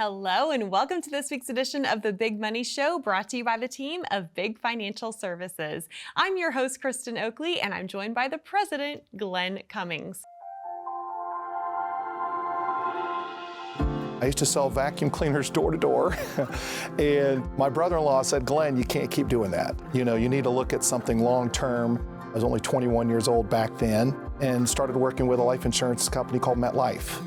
Hello, and welcome to this week's edition of the Big Money Show, brought to you by the team of Big Financial Services. I'm your host, Kristen Oakley, and I'm joined by the president, Glenn Cummings. I used to sell vacuum cleaners door to door, and my brother-in-law said, Glenn, you can't keep doing that. You need to look at something long-term. I was only 21 years old back then and started working with a life insurance company called MetLife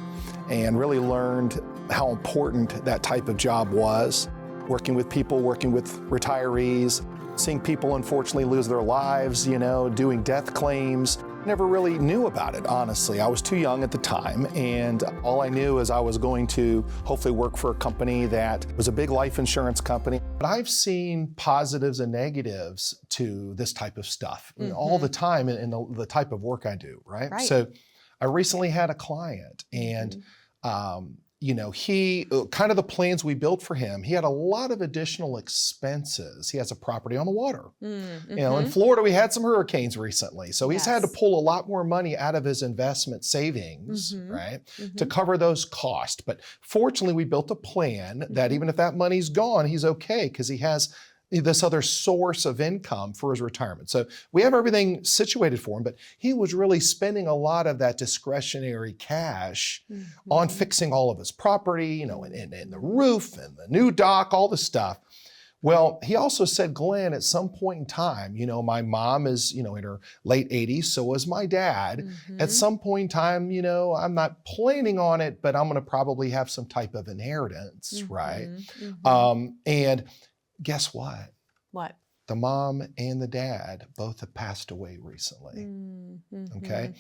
and really learned how important that type of job was, working with people, working with retirees, seeing people unfortunately lose their lives, doing death claims. Never really knew about it, honestly. I was too young at the time, and all I knew is I was going to hopefully work for a company that was a big life insurance company. But I've seen positives and negatives to this type of stuff all the time in the type of work I do, right? So I recently had a client, and he, kind of the plans we built for him, he had a lot of additional expenses. He has a property on the water. In Florida, we had some hurricanes recently. So he's had to pull a lot more money out of his investment savings, right, to cover those costs. But fortunately, we built a plan that even if that money's gone, he's okay because he has this other source of income for his retirement. So we have everything situated for him, but he was really spending a lot of that discretionary cash on fixing all of his property, and the roof and the new dock, all the stuff. Well, he also said, Glenn, at some point in time, my mom is, in her late 80s, so is my dad. At some point in time, I'm not planning on it, but I'm gonna probably have some type of inheritance, right? And guess what? What? The mom and the dad both have passed away recently. Okay?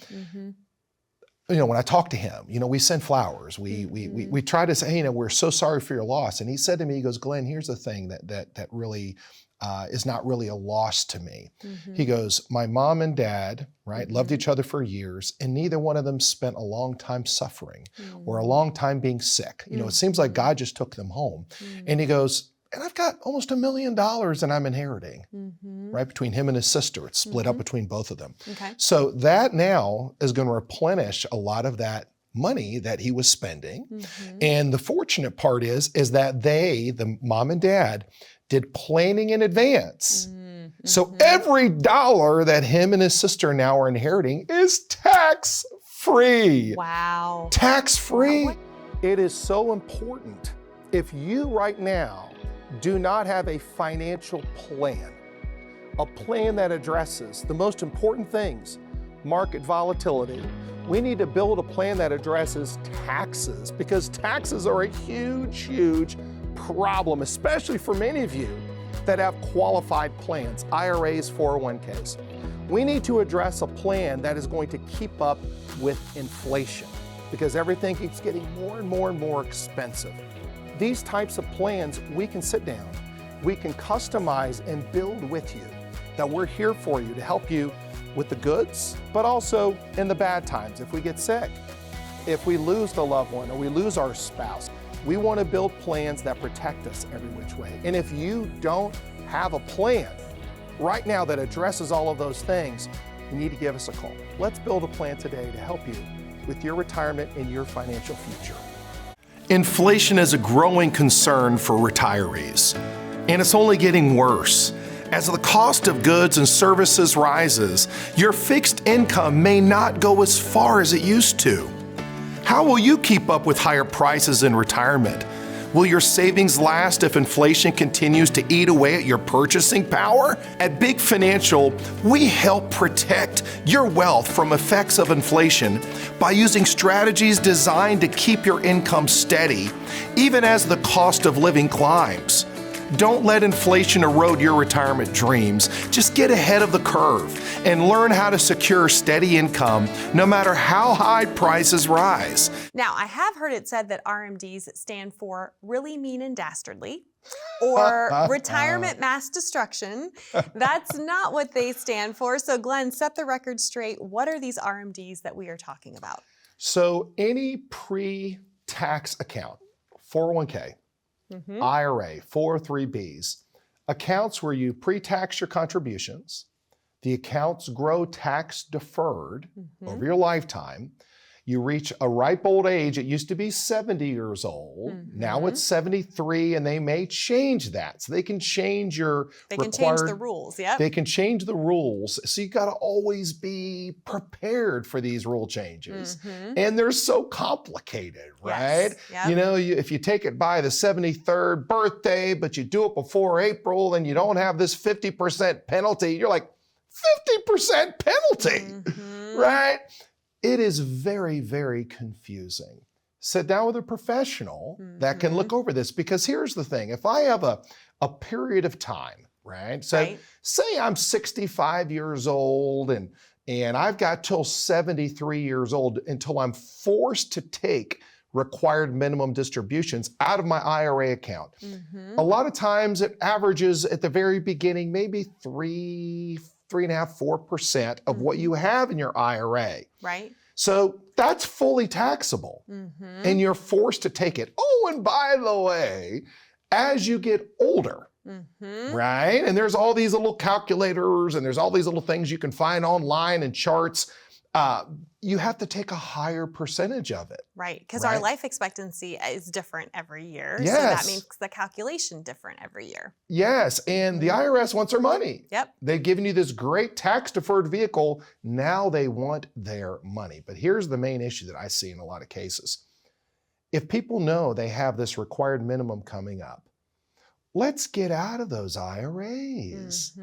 When I talk to him, we send flowers. We try to say, hey, we're so sorry for your loss. And he said to me, he goes, Glenn, here's the thing that really is not really a loss to me. He goes, my mom and dad, right, loved each other for years, and neither one of them spent a long time suffering or a long time being sick. It seems like God just took them home. And he goes, and I've got almost $1 million and I'm inheriting, right? Between him and his sister, it's split up between both of them. So that now is going to replenish a lot of that money that he was spending. And the fortunate part is that the mom and dad, did planning in advance. So every dollar that him and his sister now are inheriting is tax-free. Wow. Tax-free. It is so important. If you right now do not have a financial plan, a plan that addresses the most important things, market volatility, we need to build a plan that addresses taxes, because taxes are a huge, huge problem, especially for many of you that have qualified plans, IRAs, 401ks. We need to address a plan that is going to keep up with inflation, because everything keeps getting more and more and more expensive. These types of plans, we can sit down, we can customize and build with you, that we're here for you to help you with the goods, but also in the bad times. If we get sick, if we lose the loved one or we lose our spouse, we want to build plans that protect us every which way. And if you don't have a plan right now that addresses all of those things, you need to give us a call. Let's build a plan today to help you with your retirement and your financial future. Inflation is a growing concern for retirees, and it's only getting worse. As the cost of goods and services rises, your fixed income may not go as far as it used to. How will you keep up with higher prices in retirement? Will your savings last if inflation continues to eat away at your purchasing power? At Big Financial, we help protect your wealth from effects of inflation by using strategies designed to keep your income steady, even as the cost of living climbs. Don't let inflation erode your retirement dreams. Just get ahead of the curve and learn how to secure steady income no matter how high prices rise. Now, I have heard it said that RMDs stand for really mean and dastardly, or retirement mass destruction. That's not what they stand for. So Glenn, set the record straight. What are these RMDs that we are talking about? So any pre-tax account, 401k, IRA, 403Bs, accounts where you pre-tax your contributions, the accounts grow tax deferred over your lifetime, you reach a ripe old age. It used to be 70 years old. Now it's 73, and they may change that. So they can change your They can change the rules, yep. They can change the rules. So you got to always be prepared for these rule changes. And they're so complicated, right? Yes, You know, if you take it by the 73rd birthday, but you do it before April and you don't have this 50% penalty, you're like, 50% penalty, right? It is very, very confusing. Sit down with a professional that can look over this, because here's the thing. If I have a period of time, right? So say I'm 65 years old and I've got till 73 years old until I'm forced to take required minimum distributions out of my IRA account. A lot of times it averages at the very beginning, maybe 3.5%, 4% of what you have in your IRA. Right. So that's fully taxable, and you're forced to take it. Oh, and by the way, as you get older, right? And there's all these little calculators and there's all these little things you can find online and charts. You have to take a higher percentage of it. Right, because our life expectancy is different every year. Yes. So that makes the calculation different every year. Yes, and the IRS wants their money. Yep. They've given you this great tax-deferred vehicle. Now they want their money. But here's the main issue that I see in a lot of cases. If people know they have this required minimum coming up, let's get out of those IRAs.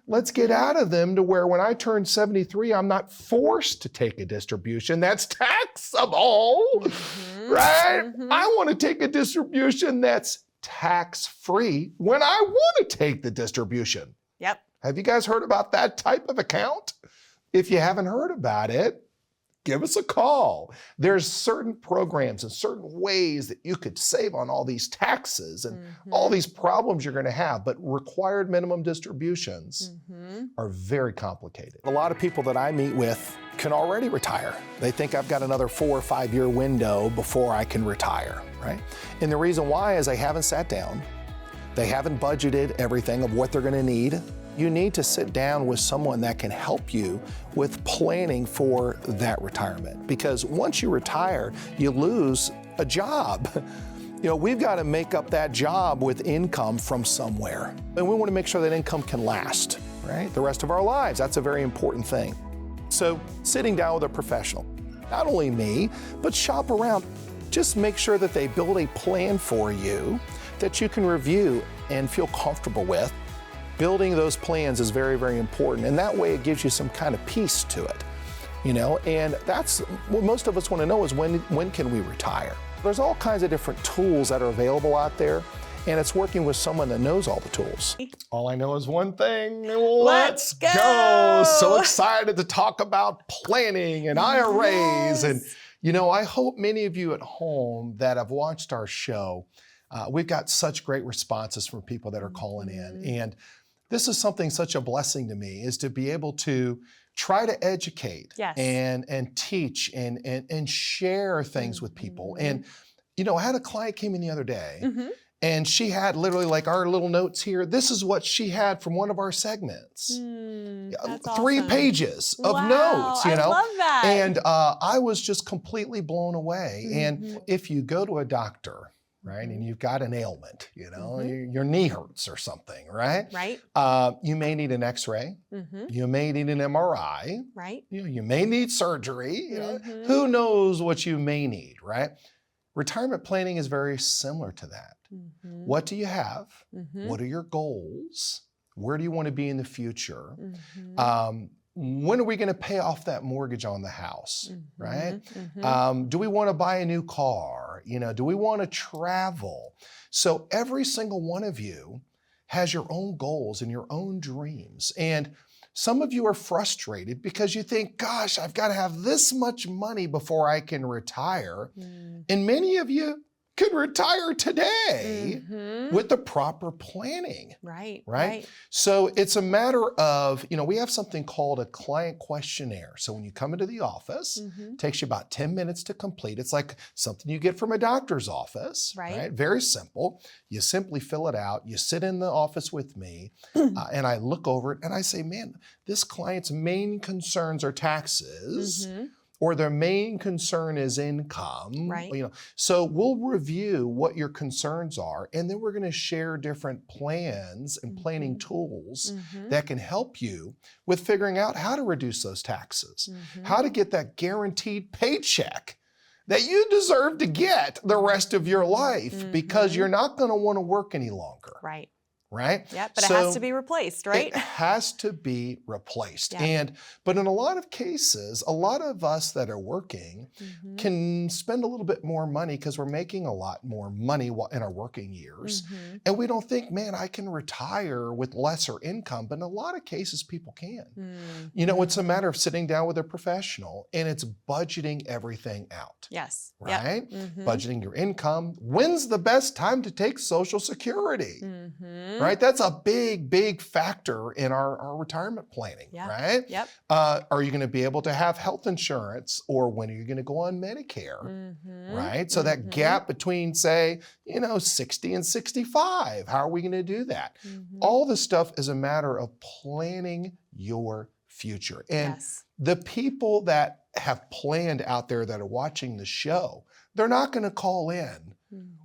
Let's get out of them to where when I turn 73, I'm not forced to take a distribution that's taxable, right? I want to take a distribution that's tax-free when I want to take the distribution. Yep. Have you guys heard about that type of account? If you haven't heard about it, give us a call. There's certain programs and certain ways that you could save on all these taxes and all these problems you're going to have, but required minimum distributions are very complicated. A lot of people that I meet with can already retire. They think I've got another 4 or 5 year window before I can retire, right? And the reason why is they haven't sat down. They haven't budgeted everything of what they're going to need. You need to sit down with someone that can help you with planning for that retirement. Because once you retire, you lose a job. You know, we've got to make up that job with income from somewhere. And we want to make sure that income can last, right? The rest of our lives. That's a very important thing. So sitting down with a professional, not only me, but shop around. Just make sure that they build a plan for you that you can review and feel comfortable with. Building those plans is very, very important. And that way it gives you some kind of peace to it, you know? And that's what most of us want to know is when can we retire? There's all kinds of different tools that are available out there, and it's working with someone that knows all the tools. All I know is one thing. Let's go! So excited to talk about planning and IRAs. And, you know, I hope many of you at home that have watched our show, we've got such great responses from people that are calling in. And this is something such a blessing to me, is to be able to try to educate and teach and share things with people. And, you know, I had a client came in the other day and she had literally like our little notes here. This is what she had from one of our segments. 3 pages of notes, you know. I love that. And I was just completely blown away. And if you go to a doctor, right, and you've got an ailment, you know, your knee hurts or something, right? Right. You may need an X-ray. You may need an MRI. Right. You may need surgery. You know? Who knows what you may need, right? Retirement planning is very similar to that. What do you have? What are your goals? Where do you want to be in the future? When are we going to pay off that mortgage on the house, right? Do we want to buy a new car? You know, do we want to travel? So every single one of you has your own goals and your own dreams. And some of you are frustrated because you think, gosh, I've got to have this much money before I can retire. And many of you could retire today with the proper planning. Right? So it's a matter of, you know, we have something called a client questionnaire. So when you come into the office, it takes you about 10 minutes to complete. It's like something you get from a doctor's office, right? Very simple. You simply fill it out. You sit in the office with me and I look over it and I say, man, this client's main concerns are taxes. or their main concern is income. Right. So we'll review what your concerns are, and then we're going to share different plans and planning tools that can help you with figuring out how to reduce those taxes, how to get that guaranteed paycheck that you deserve to get the rest of your life, because you're not going to want to work any longer. Right. Right? Yeah, but it has to be replaced, right? It has to be replaced. Yeah. But in a lot of cases, a lot of us that are working can spend a little bit more money because we're making a lot more money in our working years. And we don't think, man, I can retire with lesser income. But in a lot of cases, people can. It's a matter of sitting down with a professional, and it's budgeting everything out. Yes. Right? Budgeting your income. When's the best time to take Social Security? Right? That's a big, big factor in our retirement planning, right? Yep. Are you going to be able to have health insurance, or when are you going to go on Medicare, right? So that gap between, say, 60 and 65, how are we going to do that? All this stuff is a matter of planning your future. And the people that have planned out there that are watching the show, they're not going to call in.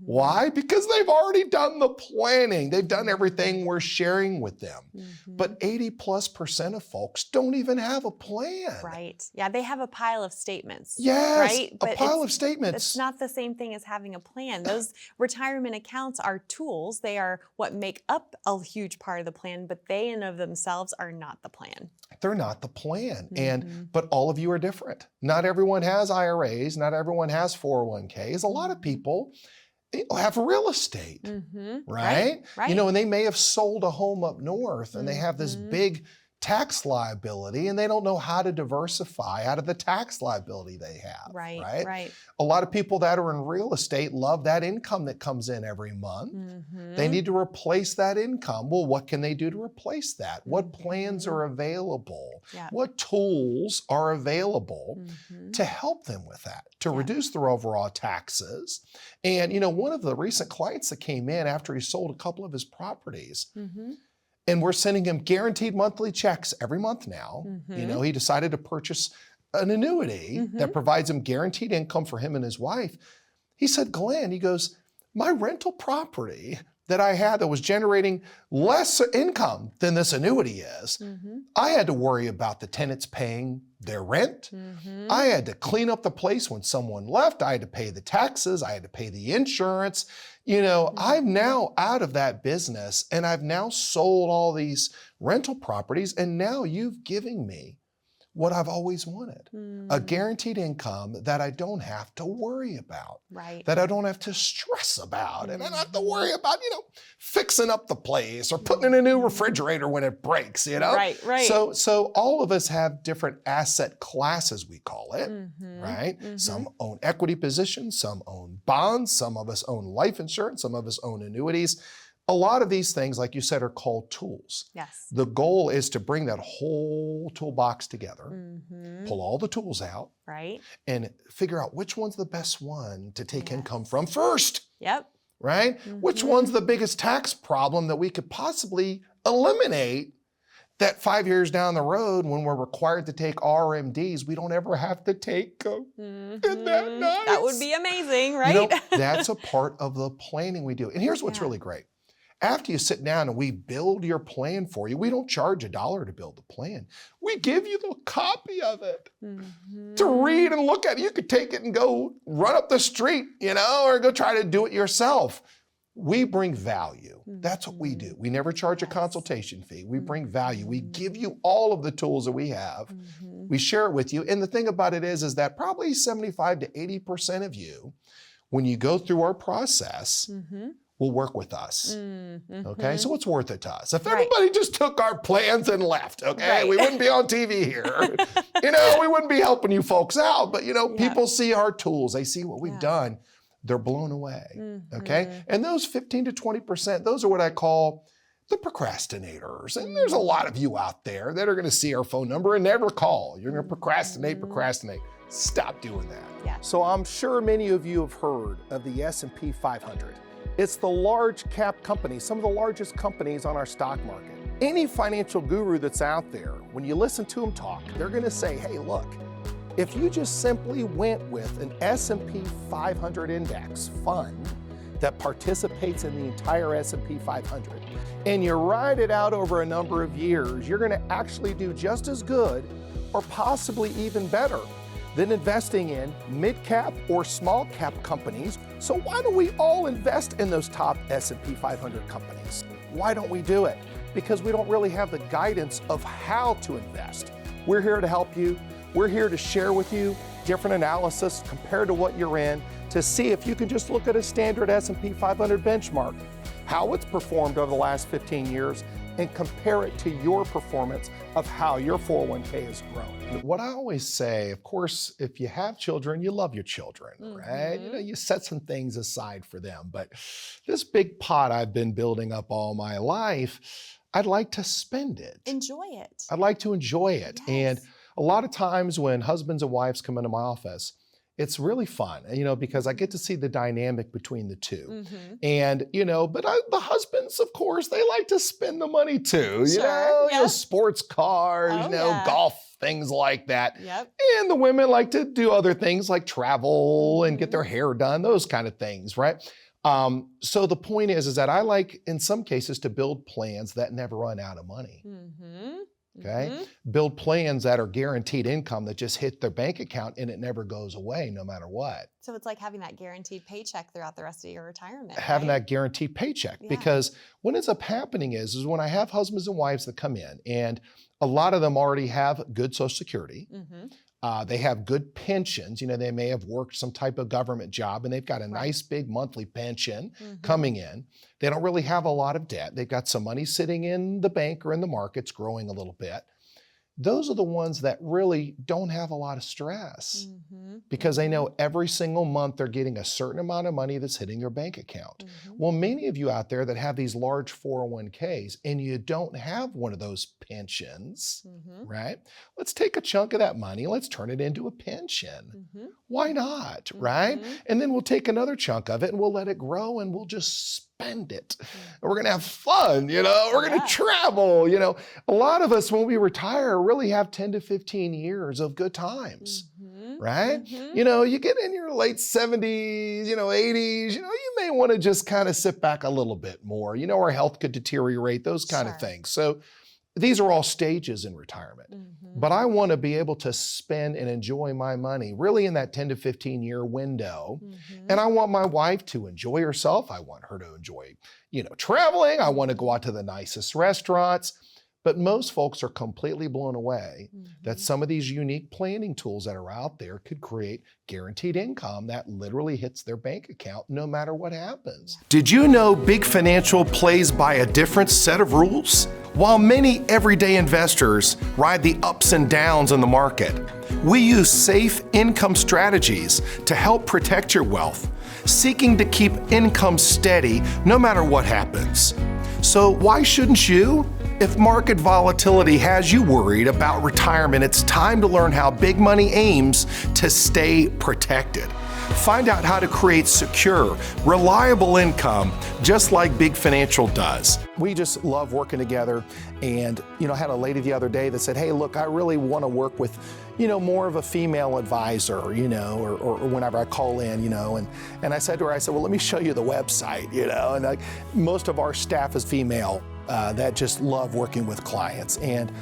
Why? Because they've already done the planning. They've done everything we're sharing with them. But 80+% of folks don't even have a plan. Right. Yeah, they have a pile of statements. Yes, right? a pile of statements. It's not the same thing as having a plan. Those retirement accounts are tools. They are what make up a huge part of the plan, but they in of themselves are not the plan. They're not the plan. But all of you are different. Not everyone has IRAs. Not everyone has 401ks. A lot of people have real estate, right? And they may have sold a home up north, and they have this big tax liability, and they don't know how to diversify out of the tax liability they have. Right. A lot of people that are in real estate love that income that comes in every month. They need to replace that income. Well, what can they do to replace that? What plans are available? What tools are available to help them with that, to reduce their overall taxes? And, one of the recent clients that came in after he sold a couple of his properties, and we're sending him guaranteed monthly checks every month now. He decided to purchase an annuity that provides him guaranteed income for him and his wife. He said, Glenn, he goes, my rental property that I had that was generating less income than this annuity is, I had to worry about the tenants paying their rent. I had to clean up the place when someone left. I had to pay the taxes. I had to pay the insurance. I'm now out of that business, and I've now sold all these rental properties, and now you've given me what I've always wanted, a guaranteed income that I don't have to worry about, that I don't have to stress about, and I don't have to worry about, fixing up the place or putting in a new refrigerator when it breaks, Right. So all of us have different asset classes, we call it, right? Some own equity positions, some own bonds, some of us own life insurance, some of us own annuities. A lot of these things, like you said, are called tools. Yes. The goal is to bring that whole toolbox together, pull all the tools out, and figure out which one's the best one to take income from first. Right? Which one's the biggest tax problem that we could possibly eliminate, that 5 years down the road, when we're required to take RMDs, we don't ever have to take them. Isn't that nice? That would be amazing, right? That's a part of the planning we do. And here's what's really great. After you sit down and we build your plan for you, we don't charge $1 to build the plan. We give you the copy of it to read and look at it. You could take it and go run up the street, or go try to do it yourself. We bring value. That's what we do. We never charge a consultation fee. We bring value. We give you all of the tools that we have. We share it with you. And the thing about it is that probably 75 to 80% of you, when you go through our process, will work with us. Okay, so it's worth it to us. If everybody just took our plans and left, we wouldn't be on TV here. We wouldn't be helping you folks out. But people see our tools, they see what we've done, they're blown away. Okay, and those 15 to 20%, those are what I call the procrastinators. And there's a lot of you out there that are going to see our phone number and never call. You're going to procrastinate. Stop doing that. So I'm sure many of you have heard of the S&P 500. It's the large cap companies, some of the largest companies on our stock market. Any financial guru that's out there, when you listen to them talk, they're going to say, hey, look, If you just simply went with an S&P 500 index fund that participates in the entire S&P 500, and you ride it out over a number of years, you're gonna actually do just as good or possibly even better than investing in mid-cap or small-cap companies. So why don't we all invest in those top S&P 500 companies? Why don't we do it? Because we don't really have the guidance of how to invest. We're here to help you. We're here to share with you different analysis compared to what you're in to see if you can just look at a standard S&P 500 benchmark, how it's performed over the last 15 years, and compare it to your performance of how your 401k has grown. What I always say, of course, if you have children, you love your children, right? You know, you set some things aside for them. But this big pot I've been building up all my life, I'd like to spend it. Enjoy it. I'd like to enjoy it. Yes. And a lot of times when husbands and wives come into my office, it's really fun, you know, because I get to see the dynamic between the two. And, you know, but the husbands, of course, they like to spend the money too, you know, sports cars, you know, golf, things like that. And the women like to do other things like travel and get their hair done, those kind of things, right? So the point is that I like, in some cases, to build plans that never run out of money. Okay? Build plans that are guaranteed income that just hit their bank account and it never goes away no matter what. So it's like having that guaranteed paycheck throughout the rest of your retirement. Having that guaranteed paycheck. Because what ends up happening is when I have husbands and wives that come in, and a lot of them already have good Social Security. They have good pensions. You know, they may have worked some type of government job and they've got a nice big monthly pension coming in. They don't really have a lot of debt. They've got some money sitting in the bank or in the markets growing a little bit. Those are the ones that really don't have a lot of stress because they know every single month they're getting a certain amount of money that's hitting their bank account. Well, many of you out there that have these large 401ks and you don't have one of those pensions, right? Let's take a chunk of that money, let's turn it into a pension. Why not, right? And then we'll take another chunk of it and we'll let it grow and we'll just spend it. And we're gonna have fun, you know, we're gonna travel, you know. A lot of us, when we retire, really have 10 to 15 years of good times, right? You know, you get in your late 70s, you know, 80s, you know, you may wanna just kind of sit back a little bit more. You know, our health could deteriorate, those kind of things. So these are all stages in retirement. But I wanna be able to spend and enjoy my money really in that 10 to 15 year window. And I want my wife to enjoy herself. I want her to enjoy, you know, traveling. I wanna go out to the nicest restaurants. But most folks are completely blown away that some of these unique planning tools that are out there could create guaranteed income that literally hits their bank account no matter what happens. Did you know Big Financial plays by a different set of rules? While many everyday investors ride the ups and downs in the market, we use safe income strategies to help protect your wealth, seeking to keep income steady no matter what happens. So why shouldn't you? If market volatility has you worried about retirement, it's time to learn how Big Money aims to stay protected. Find out how to create secure, reliable income, just like Big Financial does. We just love working together. And, you know, I had a lady the other day that said, hey, look, I really want to work with, you know, more of a female advisor, you know, or whenever I call in, you know, and I said to her, I said, well, let me show you the website, you know, and most of our staff is female that just love working with clients. And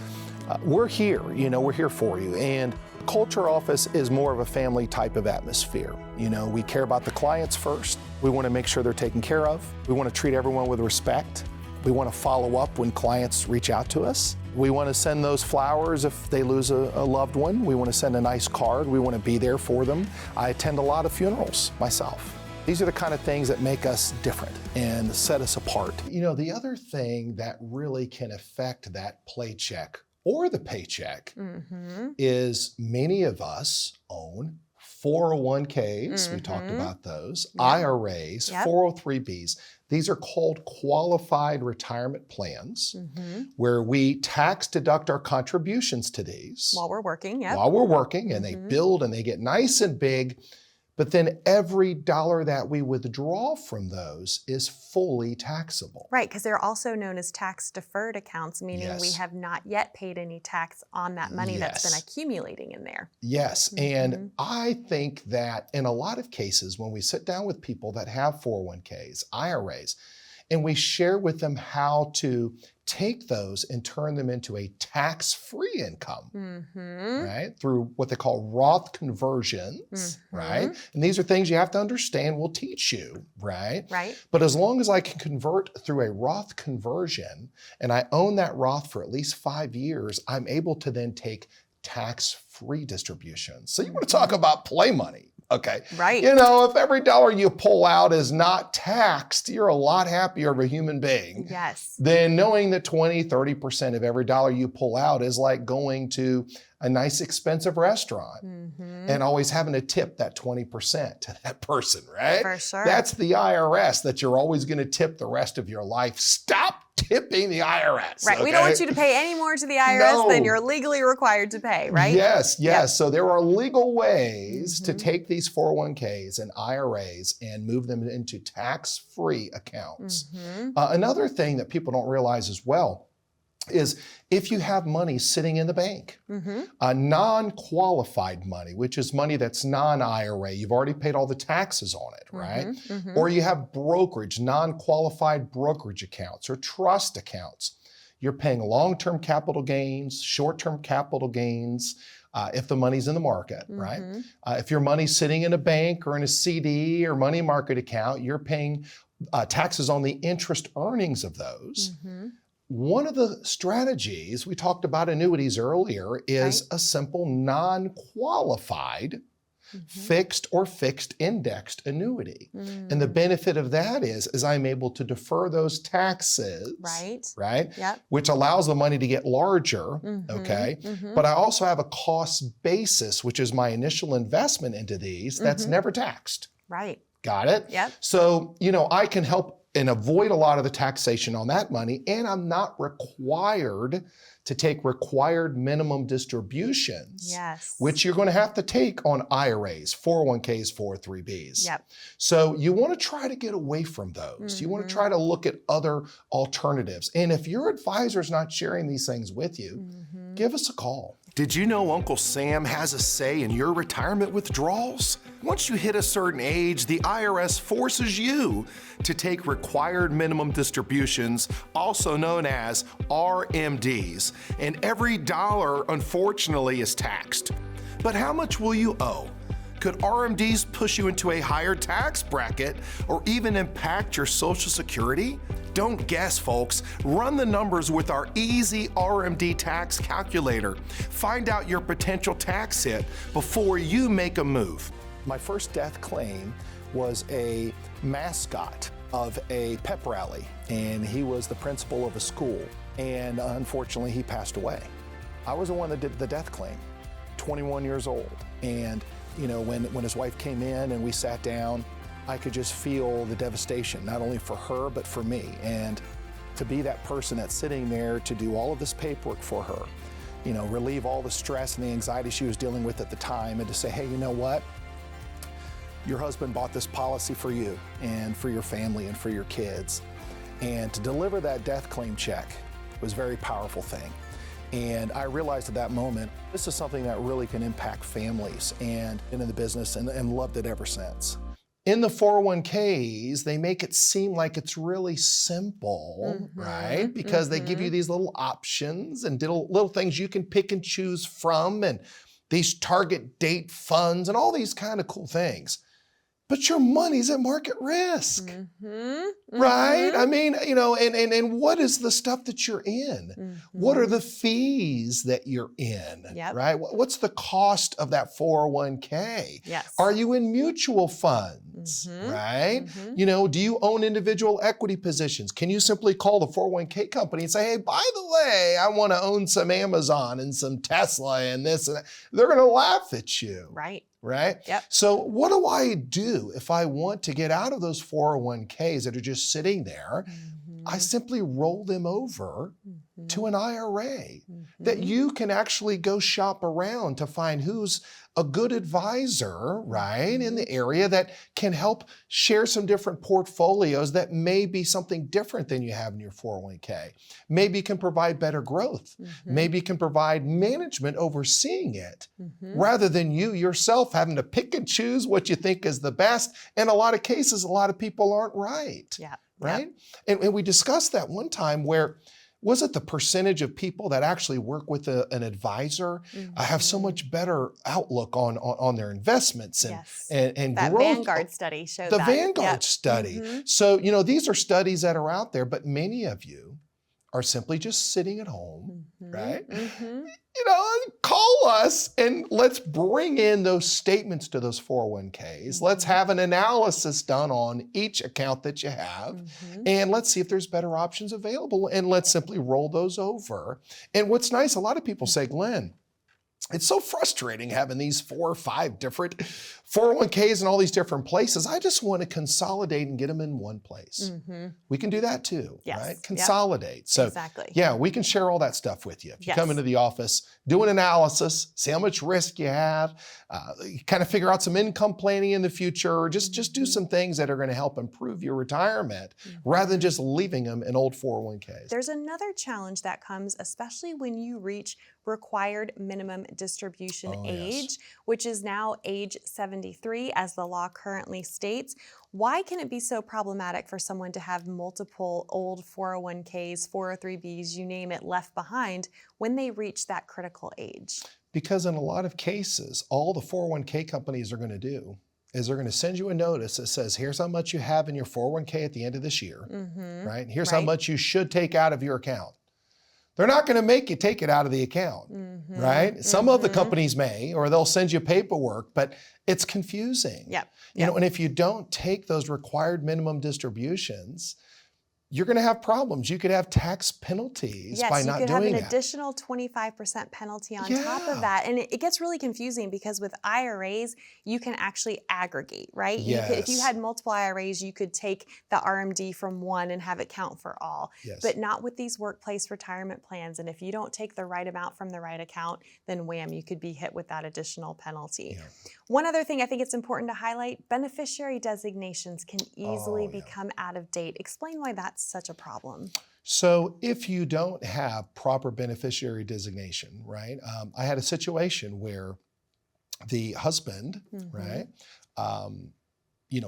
we're here, you know, we're here for you. And Culture Office is more of a family type of atmosphere. You know, we care about the clients first. We want to make sure they're taken care of. We want to treat everyone with respect. We want to follow up when clients reach out to us. We want to send those flowers if they lose a loved one. We want to send a nice card. We want to be there for them. I attend a lot of funerals myself. These are the kind of things that make us different and set us apart. You know, the other thing that really can affect that paycheck or the paycheck is many of us own 401ks, we talked about those, IRAs, 403bs. These are called qualified retirement plans where we tax deduct our contributions to these. While we're working, While we're working, and they build and they get nice and big. But then every dollar that we withdraw from those is fully taxable. Right, because they're also known as tax deferred accounts, meaning we Yes. have not yet paid any tax on that money that's been Yes. accumulating in there. Yes, and I think that in a lot of cases, when we sit down with people that have 401ks, IRAs, and we share with them how to take those and turn them into a tax-free income, right? Through what they call Roth conversions, right? And these are things you have to understand, we'll teach you, right? Right. But as long as I can convert through a Roth conversion and I own that Roth for at least 5 years, I'm able to then take tax-free distributions. So you want to talk about play money. Okay. Right. You know, if every dollar you pull out is not taxed, you're a lot happier of a human being Yes. than knowing that 20, 30% of every dollar you pull out is like going to a nice expensive restaurant and always having to tip that 20% to that person, right? For sure. That's the IRS that you're always going to tip the rest of your life. Stop tipping the IRS. Right. We don't want you to pay any more to the IRS than you're legally required to pay, right? Yes, yes. Yep. So there are legal ways to take these 401ks and IRAs and move them into tax-free accounts. Another thing that people don't realize as well is if you have money sitting in the bank, non-qualified money, which is money that's non-IRA, you've already paid all the taxes on it, right? Or you have brokerage, non-qualified brokerage accounts or trust accounts. You're paying long-term capital gains, short-term capital gains, if the money's in the market, right? If your money's sitting in a bank or in a CD or money market account, you're paying taxes on the interest earnings of those. One of the strategies, we talked about annuities earlier, is a simple non-qualified fixed or fixed indexed annuity. And the benefit of that is I'm able to defer those taxes, right? Yep. Which allows the money to get larger, okay? But I also have a cost basis, which is my initial investment into these, that's never taxed. Right. Got it? Yep. So, you know, I can help and avoid a lot of the taxation on that money, and I'm not required to take required minimum distributions, which you're going to have to take on IRAs, 401ks, 403bs. Yep. So you want to try to get away from those. You want to try to look at other alternatives. And if your advisor is not sharing these things with you, give us a call. Did you know Uncle Sam has a say in your retirement withdrawals? Once you hit a certain age, the IRS forces you to take required minimum distributions, also known as RMDs, and every dollar, unfortunately, is taxed. But how much will you owe? Could RMDs push you into a higher tax bracket or even impact your Social Security? Don't guess, folks. Run the numbers with our easy RMD tax calculator. Find out your potential tax hit before you make a move. My first death claim was a mascot of a pep rally, and he was the principal of a school, and unfortunately he passed away. I was the one that did the death claim, 21 years old, and you know, when his wife came in and we sat down, I could just feel the devastation, not only for her, but for me. And to be that person that's sitting there to do all of this paperwork for her, you know, relieve all the stress and the anxiety she was dealing with at the time, and to say, hey, you know what? Your husband bought this policy for you and for your family and for your kids. And to deliver that death claim check was a very powerful thing. And I realized at that moment, this is something that really can impact families, and been in the business and loved it ever since. In the 401ks, they make it seem like it's really simple, right? Because they give you these little options and little things you can pick and choose from, and these target date funds and all these kind of cool things. But your money's at market risk, right? I mean, you know, and what is the stuff that you're in? What are the fees that you're in, right? What's the cost of that 401k? Are you in mutual funds, right? You know, do you own individual equity positions? Can you simply call the 401k company and say, hey, by the way, I want to own some Amazon and some Tesla and this and that? They're going to laugh at you. Right? Yep. So what do I do if I want to get out of those 401ks that are just sitting there I simply roll them over to an IRA that you can actually go shop around to find who's a good advisor, right, in the area that can help share some different portfolios that may be something different than you have in your 401k. Maybe can provide better growth. Maybe can provide management overseeing it rather than you yourself having to pick and choose what you think is the best. In a lot of cases, a lot of people aren't right. Yeah. Right? And we discussed that one time where, was it the percentage of people that actually work with an advisor have so much better outlook on their investments and that growth? Vanguard study showed the that. Vanguard study. So, these are studies that are out there, but many of you are simply just sitting at home, right? Call us and let's bring in those statements to those 401ks. Let's have an analysis done on each account that you have, and let's see if there's better options available, and let's simply roll those over. And what's nice, a lot of people say, Glenn, it's so frustrating having these 4 or 5 different 401ks in all these different places. I just want to consolidate and get them in one place. We can do that too, right? Consolidate. So exactly. Yeah, we can share all that stuff with you. If you come into the office, do an analysis, see how much risk you have, kind of figure out some income planning in the future, just do some things that are going to help improve your retirement rather than just leaving them in old 401ks. There's another challenge that comes, especially when you reach required minimum distribution age, which is now age 73 as the law currently states. Why can it be so problematic for someone to have multiple old 401ks, 403bs, you name it, left behind when they reach that critical age? Because in a lot of cases, all the 401k companies are going to do is they're going to send you a notice that says, here's how much you have in your 401k at the end of this year, right? Here's how much you should take out of your account. They're not going to make you take it out of the account, right? Some of the companies may, or they'll send you paperwork, but it's confusing. And if you don't take those required minimum distributions, you're going to have problems. You could have tax penalties by not doing that. Yes, you could have an additional 25% penalty on top of that. And it gets really confusing because with IRAs, you can actually aggregate, right? If you had multiple IRAs, you could take the RMD from one and have it count for all. But not with these workplace retirement plans. And if you don't take the right amount from the right account, then wham, you could be hit with that additional penalty. One other thing I think it's important to highlight, beneficiary designations can easily become out of date. Explain why that's such a problem. So if you don't have proper beneficiary designation, right? I had a situation where the husband, right?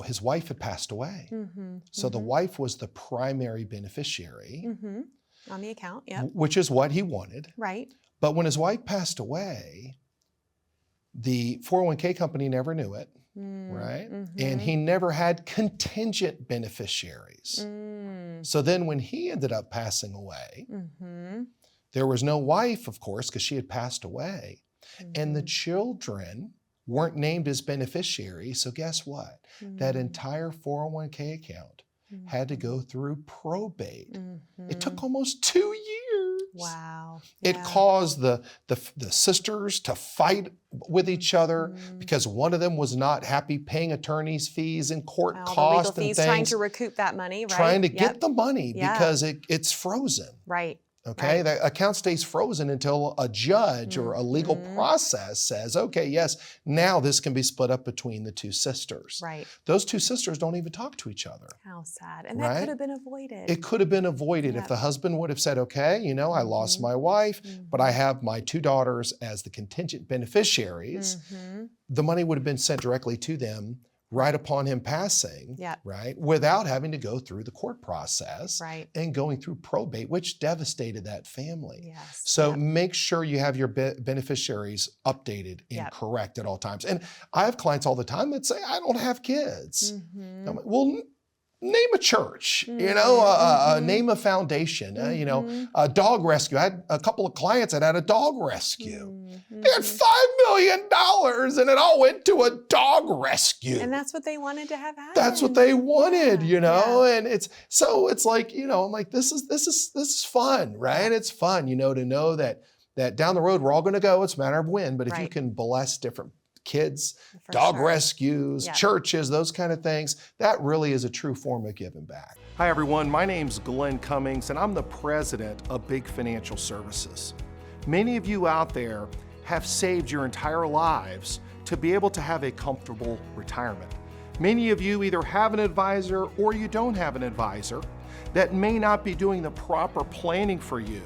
His wife had passed away. So the wife was the primary beneficiary. On the account, which is what he wanted. Right. But when his wife passed away, the 401k company never knew it. Right? And he never had contingent beneficiaries. So then when he ended up passing away, there was no wife, of course, because she had passed away. And the children weren't named as beneficiaries. So guess what? That entire 401k account had to go through probate. It took almost 2 years. Wow. It caused the sisters to fight with each other because one of them was not happy paying attorney's fees and court costs and things. Trying to recoup that money, right? Trying to get the money because it's frozen. Right. Okay, the account stays frozen until a judge or a legal process says, okay, yes, now this can be split up between the 2 sisters. Right. Those 2 sisters don't even talk to each other. How sad. And that could have been avoided. It could have been avoided if the husband would have said, okay, I lost my wife, but I have my 2 daughters as the contingent beneficiaries. The money would have been sent directly to them right upon him passing, right, without having to go through the court process and going through probate, which devastated that family. So make sure you have your beneficiaries updated and correct at all times. And I have clients all the time that say, I don't have kids. I'm like, well, name a church, name a foundation, a dog rescue. I had a couple of clients that had a dog rescue. They had $5 million and it all went to a dog rescue. And that's what they wanted to have happen. That's what they wanted, and it's like, I'm like, this is fun, right? It's fun, to know that down the road, we're all going to go. It's a matter of when, but if you can bless different kids, dog rescues, churches, those kind of things, that really is a true form of giving back. Hi everyone, my name's Glenn Cummings and I'm the president of Big Financial Services. Many of you out there have saved your entire lives to be able to have a comfortable retirement. Many of you either have an advisor or you don't have an advisor that may not be doing the proper planning for you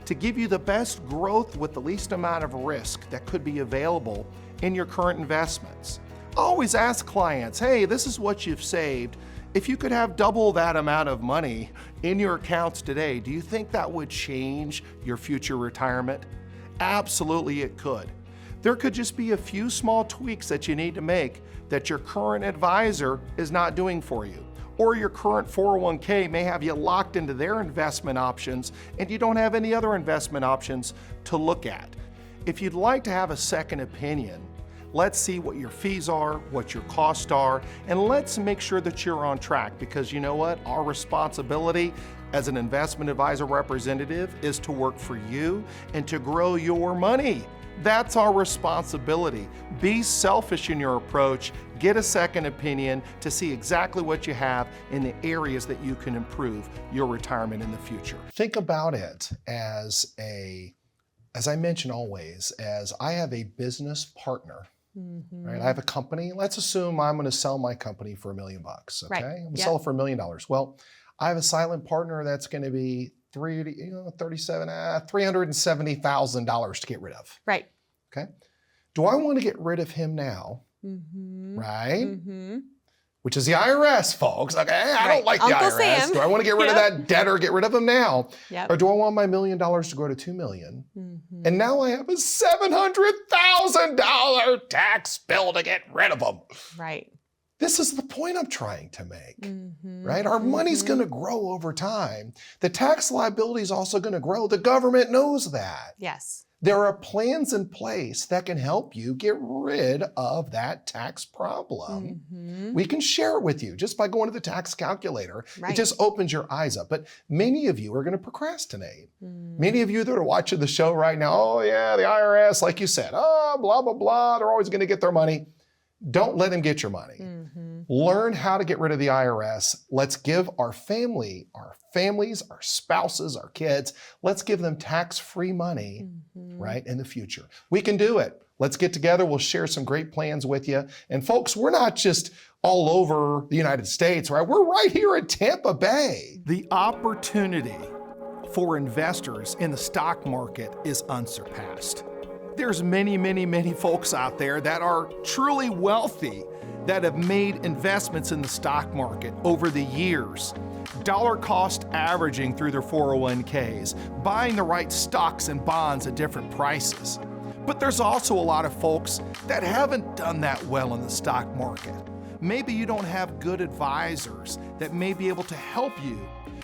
to give you the best growth with the least amount of risk that could be available in your current investments. I always ask clients, hey, this is what you've saved. If you could have double that amount of money in your accounts today, do you think that would change your future retirement? Absolutely it could. There could just be a few small tweaks that you need to make that your current advisor is not doing for you. Or your current 401k may have you locked into their investment options and you don't have any other investment options to look at. If you'd like to have a second opinion, let's see what your fees are, what your costs are, and let's make sure that you're on track, because you know what? Our responsibility as an investment advisor representative is to work for you and to grow your money. That's our responsibility. Be selfish in your approach. Get a second opinion to see exactly what you have in the areas that you can improve your retirement in the future. Think about it as I mention always, as I have a business partner. Right? I have a company. Let's assume I'm going to sell my company for $1 million. Okay, Right. I'm going to sell it for $1 million. Well, I have a silent partner that's going to be $370,000 to get rid of. Right. Okay, do I want to get rid of him now? Right? Which is the IRS, folks. Okay, I don't like the Uncle IRS. Sam. Do I want to get rid of that debtor, get rid of him now? Yep. Or do I want my $1 million to go to $2 million? And now I have a $700,000 tax bill to get rid of him. Right. This is the point I'm trying to make, right? Our money's going to grow over time. The tax liability is also going to grow. The government knows that. Yes. There are plans in place that can help you get rid of that tax problem. We can share it with you just by going to the tax calculator. Right. It just opens your eyes up. But many of you are going to procrastinate. Many of you that are watching the show right now, oh yeah, the IRS, like you said, oh, blah, blah, blah, they're always going to get their money. Don't let them get your money. Learn how to get rid of the IRS. Let's give our families, our spouses, our kids, let's give them tax-free money, right, in the future. We can do it. Let's get together. We'll share some great plans with you. And folks, we're not just all over the United States, right? We're right here in Tampa Bay. The opportunity for investors in the stock market is unsurpassed. There's many, many, many folks out there that are truly wealthy that have made investments in the stock market over the years, dollar cost averaging through their 401ks, buying the right stocks and bonds at different prices. But there's also a lot of folks that haven't done that well in the stock market. Maybe you don't have good advisors that may be able to help you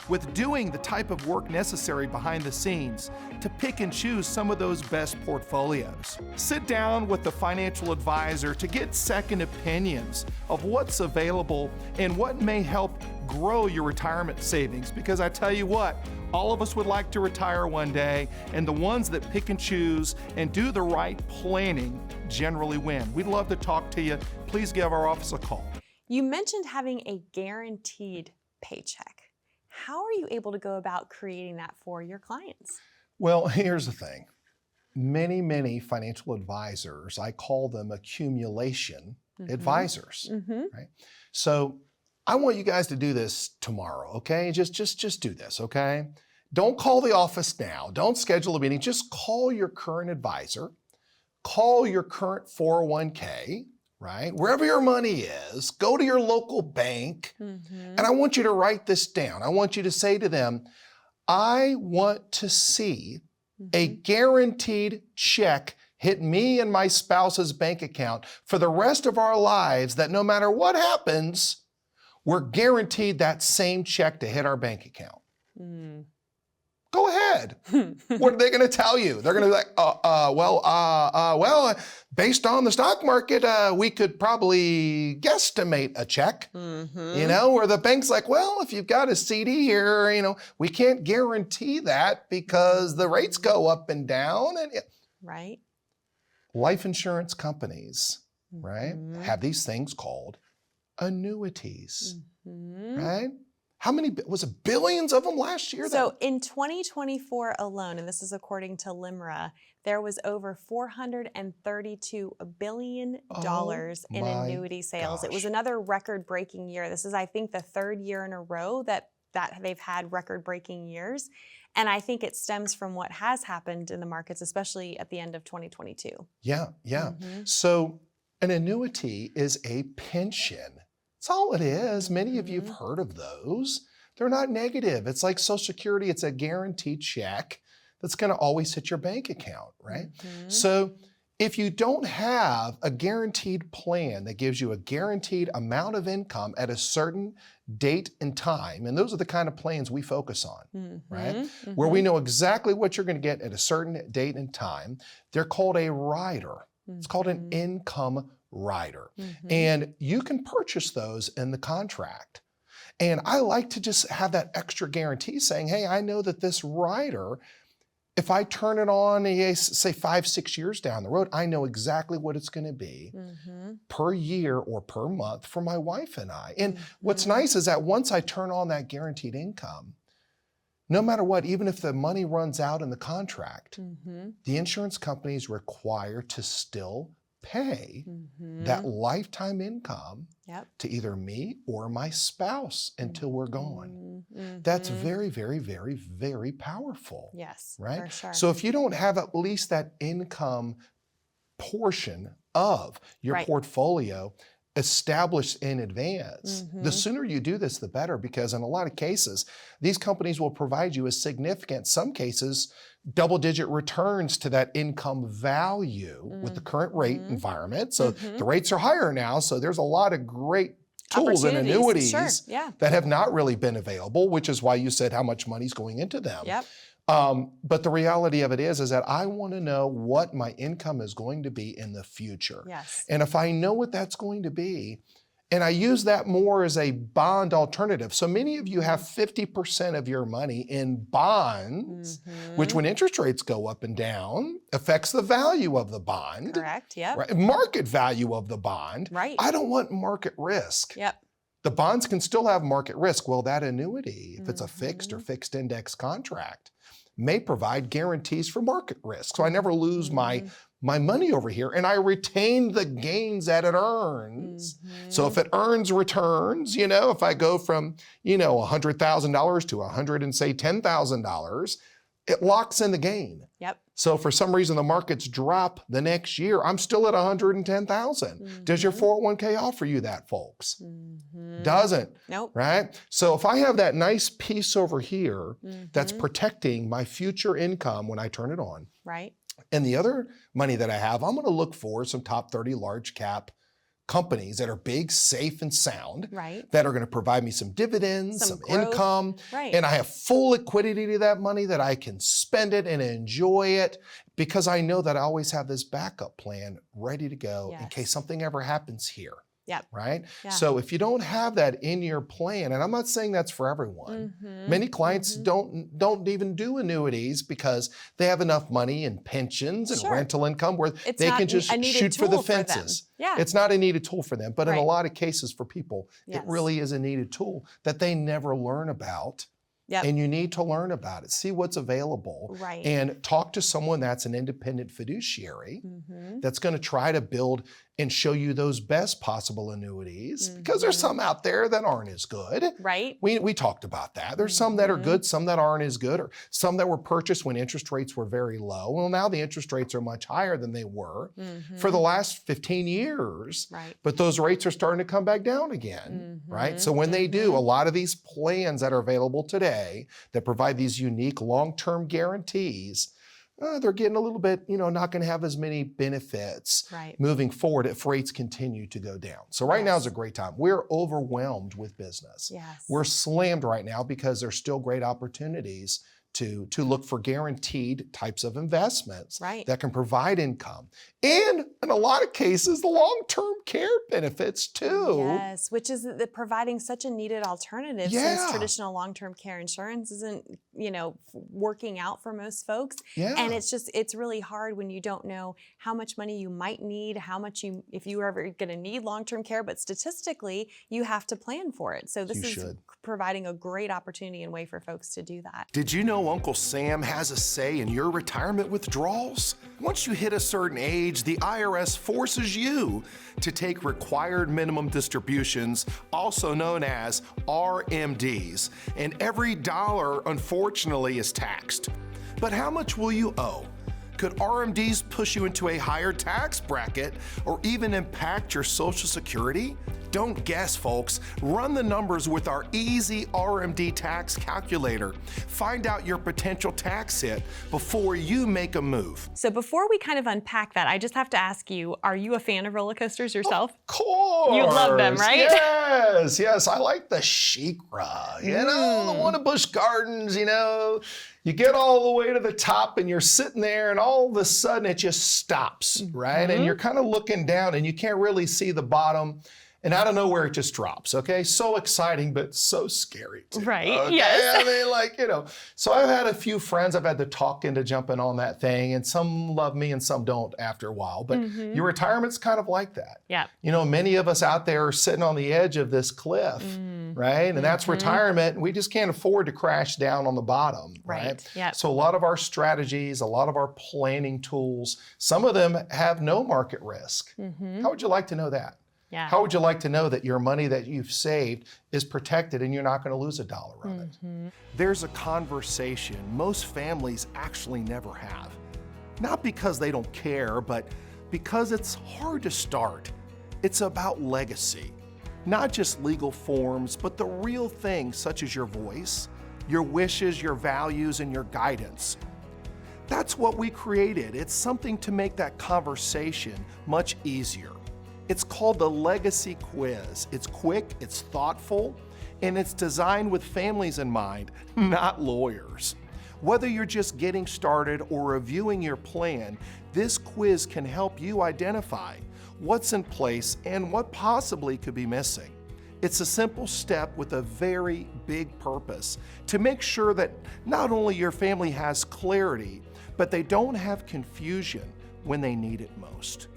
with doing the type of work necessary behind the scenes to pick and choose some of those best portfolios. Sit down with the financial advisor to get second opinions of what's available and what may help grow your retirement savings, because I tell you what, all of us would like to retire one day, and the ones that pick and choose and do the right planning generally win. We'd love to talk to you. Please give our office a call. You mentioned having a guaranteed paycheck. How are you able to go about creating that for your clients? Well, here's the thing. Many, many financial advisors, I call them accumulation advisors, right? So I want you guys to do this tomorrow, okay? Just do this, okay? Don't call the office now. Don't schedule a meeting. Just call your current advisor. Call your current 401k, right? Wherever your money is, go to your local bank, and I want you to write this down. I want you to say to them, I want to see a guaranteed check hit me and my spouse's bank account for the rest of our lives, that no matter what happens, we're guaranteed that same check to hit our bank account. Go ahead. What are they going to tell you? They're going to be like, well, based on the stock market, we could probably guesstimate a check, where the bank's like, well, if you've got a CD here, we can't guarantee that because the rates go up and down. Right. Life insurance companies, right, have these things called annuities, right? How many, was it billions of them last year? So in 2024 alone, and this is according to LIMRA, there was over $432 billion in annuity sales. It was another record-breaking year. This is, I think, the third year in a row that they've had record-breaking years. And I think it stems from what has happened in the markets, especially at the end of 2022. Yeah. So an annuity is a pension. That's all it is. Many of you have heard of those. They're not negative. It's like Social Security. It's a guaranteed check that's going to always hit your bank account, right? So if you don't have a guaranteed plan that gives you a guaranteed amount of income at a certain date and time, and those are the kind of plans we focus on, right? Where we know exactly what you're going to get at a certain date and time, they're called a rider. It's called an income rider. And you can purchase those in the contract. And I like to just have that extra guarantee saying, hey, I know that this rider, if I turn it on, say 5-6 years down the road, I know exactly what it's going to be per year or per month for my wife and I. And what's nice is that once I turn on that guaranteed income, no matter what, even if the money runs out in the contract, the insurance company is required to still pay that lifetime income to either me or my spouse until we're gone. That's very, very, very, very powerful. Yes, right? for sure. So if you don't have at least that income portion of your portfolio established in advance, the sooner you do this, the better, because in a lot of cases, these companies will provide you a significant, some cases, double-digit returns to that income value with the current rate environment. So the rates are higher now, so there's a lot of great tools and annuities that have not really been available, which is why you said how much money's going into them. But the reality of it is that I want to know what my income is going to be in the future. And if I know what that's going to be, and I use that more as a bond alternative. So many of you have 50% of your money in bonds, which when interest rates go up and down, affects the value of the bond. Correct, Right? Market value of the bond. I don't want market risk. The bonds can still have market risk. Well, that annuity, if it's a fixed or fixed index contract, may provide guarantees for market risk. So I never lose my money over here, and I retain the gains that it earns. So if it earns returns, if I go from, $100,000 to $10,000, it locks in the gain. So for some reason the markets drop the next year, I'm still at 110,000. Does your 401k offer you that, folks? Doesn't. Nope. Right? So if I have that nice piece over here that's protecting my future income when I turn it on. And the other money that I have, I'm going to look for some top 30 large cap companies that are big, safe, and sound, that are going to provide me some dividends, some income, and I have full liquidity to that money that I can spend it and enjoy it because I know that I always have this backup plan ready to go in case something ever happens here. Right? So if you don't have that in your plan, and I'm not saying that's for everyone, many clients don't even do annuities because they have enough money in pensions and rental income where they can just shoot for the fences. It's not a needed tool for them, but in a lot of cases for people, it really is a needed tool that they never learn about. And you need to learn about it, see what's available, and talk to someone that's an independent fiduciary that's going to try to build and show you those best possible annuities because there's some out there that aren't as good. We talked about that. There's some that are good, some that aren't as good, or some that were purchased when interest rates were very low. Well, now the interest rates are much higher than they were for the last 15 years, but those rates are starting to come back down again, right? So when they do, a lot of these plans that are available today that provide these unique long-term guarantees, they're getting a little bit, not going to have as many benefits moving forward if rates continue to go down. So right now is a great time. We're overwhelmed with business. We're slammed right now because there's still great opportunities to look for guaranteed types of investments Right. that can provide income. And in a lot of cases, the long-term care benefits too. Yes, which is providing such a needed alternative Yeah. since traditional long-term care insurance isn't, working out for most folks. Yeah. And it's really hard when you don't know how much money you might need, if you are ever going to need long-term care, but statistically, you have to plan for it. So this You is should. providing a great opportunity and way for folks to do that. Did you know Uncle Sam has a say in your retirement withdrawals? Once you hit a certain age, the IRS forces you to take required minimum distributions, also known as RMDs, and every dollar, unfortunately, is taxed. But how much will you owe? Could RMDs push you into a higher tax bracket or even impact your Social Security? Don't guess, folks. Run the numbers with our easy RMD tax calculator. Find out your potential tax hit before you make a move. So before we kind of unpack that, I just have to ask you, are you a fan of roller coasters yourself? Of course. You love them, right? Yes. I like the SheiKra, the one at Busch Gardens, You get all the way to the top and you're sitting there and all of a sudden it just stops, right? And you're kind of looking down and you can't really see the bottom. And out of nowhere, it just drops, okay? So exciting, but so scary too. Right, okay? yes. I mean, so I've had a few friends I've had to talk into jumping on that thing, and some love me and some don't after a while. But your retirement's kind of like that. Yeah. Many of us out there are sitting on the edge of this cliff, right? And that's retirement, and we just can't afford to crash down on the bottom, right? Yep. So a lot of our strategies, a lot of our planning tools, some of them have no market risk. How would you like to know that? Yeah. How would you like to know that your money that you've saved is protected and you're not going to lose a dollar on it? There's a conversation most families actually never have. Not because they don't care, but because it's hard to start. It's about legacy. Not just legal forms, but the real things such as your voice, your wishes, your values, and your guidance. That's what we created. It's something to make that conversation much easier. It's called the Legacy Quiz. It's quick, it's thoughtful, and it's designed with families in mind, not lawyers. Whether you're just getting started or reviewing your plan, this quiz can help you identify what's in place and what possibly could be missing. It's a simple step with a very big purpose to make sure that not only your family has clarity, but they don't have confusion when they need it most.